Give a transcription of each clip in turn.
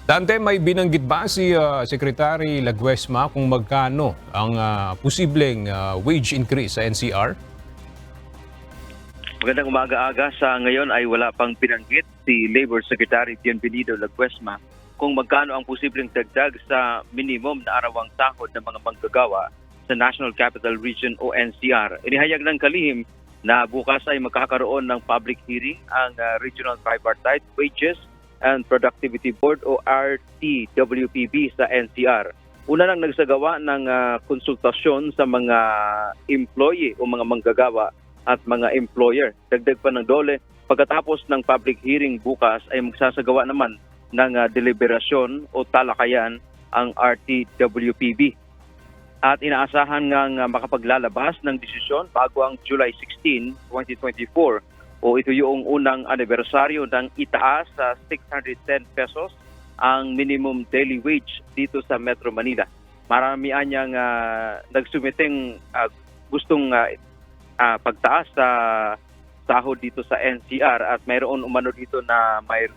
Dante, may binanggit ba si Secretary Laguesma kung magkano ang posibleng wage increase sa NCR? Magandang umaga-aga. Sa ngayon ay wala pang binanggit si Labor Secretary Bienvenido Laguesma kung magkano ang posibleng dagdag sa minimum na arawang sahod ng mga manggagawa sa National Capital Region o NCR. Inihayag ng kalihim na bukas ay magkakaroon ng public hearing ang Regional Tripartite Wages and Productivity Board o RTWPB sa NCR. Una nang nagsagawa ng konsultasyon sa mga employee o mga manggagawa at mga employer. Dagdag pa ng dole, pagkatapos ng public hearing bukas ay magsasagawa naman ng deliberasyon o talakayan ang RTWPB. At inaasahan ngang makapaglalabas ng desisyon bago ang July 16, 2024 o ito yung unang anibersaryo ng itaas sa 610 pesos ang minimum daily wage dito sa Metro Manila. Marami anyang nagsumiting gustong pagtaas sa sahod dito sa NCR at mayroon umano dito na may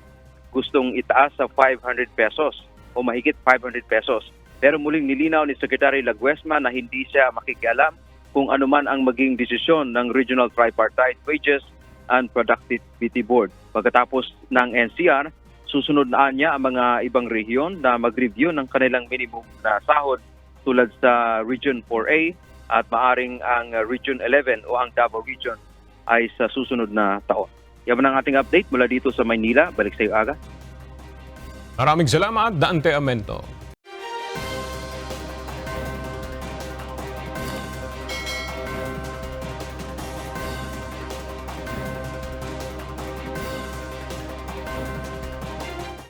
gustong itaas sa 500 pesos o mahigit 500 pesos. Pero muling nilinaw ni Secretary Laguesma na hindi siya makikialam kung ano man ang maging desisyon ng Regional Tripartite Wages and Productivity Board. Pagkatapos ng NCR, susunod na niya ang mga ibang rehiyon na mag-review ng kanilang minimum na sahod tulad sa Region 4A at maaring ang Region 11 o ang Davao Region ay sa susunod na taon. Yan ang ating update mula dito sa Maynila. Balik sa iyo, Aga. Maraming salamat, Dante Amento.